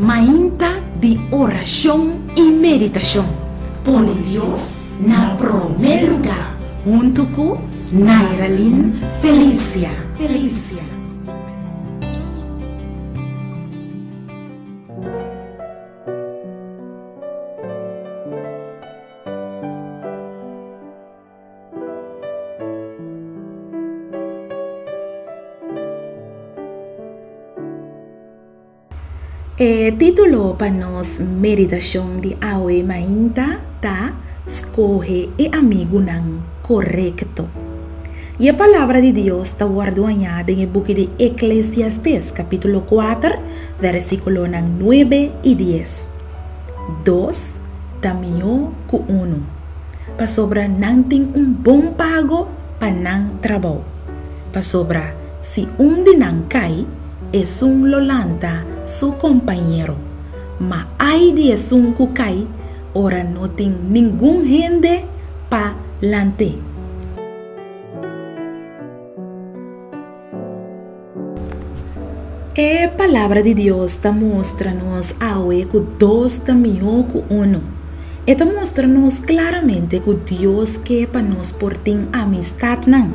Mainta de oração e meditação. Põe Deus na primeiro lugar. Junto com Nairalyn Felícia. Título para nossa meditação de hoje mainta tá escolhe e amigo não correto. E a palavra de Deus está guardada em book de Eclesiastes, capítulo 4, versículo 9 e 10. Dos taminho com uno. Para sobra não tem bom pago para não trabalho. Para sobra, se de não cai, é lolanta su companheiro. Mas ai de que cai, ora não tem nenhum gente para lante. A palavra de Deus está mostra-nos hoje que Deus está melhor que uno. Está mostra-nos claramente que Deus quer para nós por ter amistade não.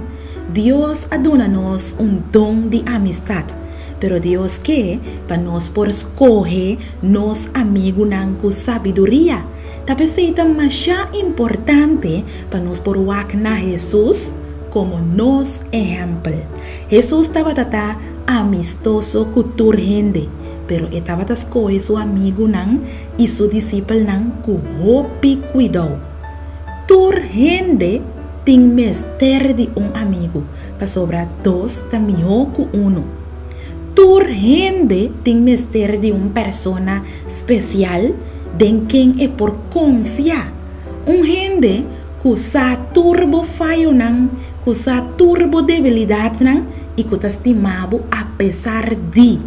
Deus adona-nos dom de amistade. Pero Deus quer para nós por escolher nos amigos não com sabedoria. Talvez seja mais importante para nós por na Jesus como nos exemplo. Jesus estava amistoso com toda gente, pero estava escolher seu amigo não e seu discípulo não com roupa e cuidado. Toda gente tem mestre de amigo, para sobrar dois também com uno. Toda gente tem mestre de persona especial de quem é por confiar. Gente que usa turbo falho não, que usa turbo debilidade não e que está estimado apesar de.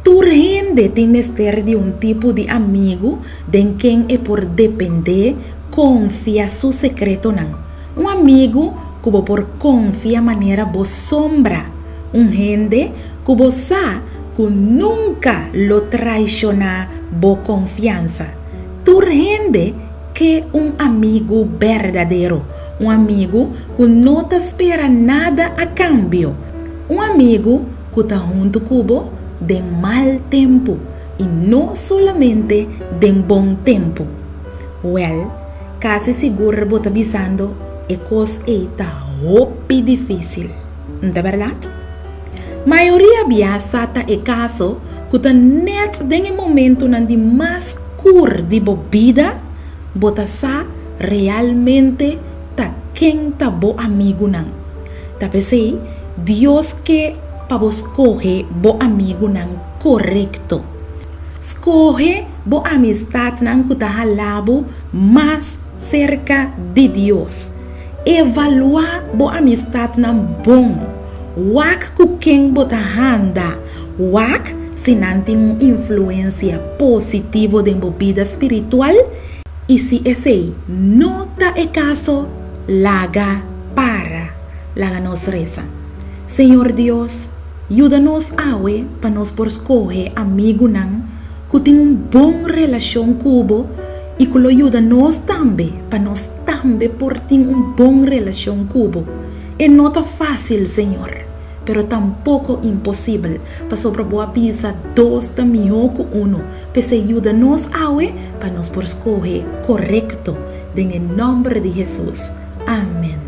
Toda gente tem mestre de tipo de amigo de quem é por depender, confia seu secreto não. Amigo que por confia maneira bo sombra. Gente que você que nunca lo traiciona bo confiança. Toda gente que amigo verdadeiro. Amigo que não te espera nada a cambio. Amigo que está junto com de mal tempo e não solamente de bom tempo. Well, quase seguro vou estar avisando é coisa está muito difícil. Não é verdade? Maioria biasa tá é caso que tá net em momento de mais cur de bebida, bota sa realmente tá quem tá bo amigo não. Tá pensei, Deus que para vos escolher bo amigo não correto. Escolhe bo amistade não que tá halabo mais cerca de Deus. Evaluar bo amistade não bom. Wak ku quem bota handa, wak se não tem influência positiva de vida espiritual e se esse não tá é caso, laga nos reza. Senhor Deus, ajuda-nos hoje para nós por escolher amigo não, que tem bom relação cubo e que lo ajuda-nos também para nós também por ter bom relação cubo. É não tá fácil, Senhor, pero tampouco impossível. Para sobre boa pisa, dois também com uno. Pese ajuda-nos hoje para nós por escolher correto. Em nome de Jesus. Amém.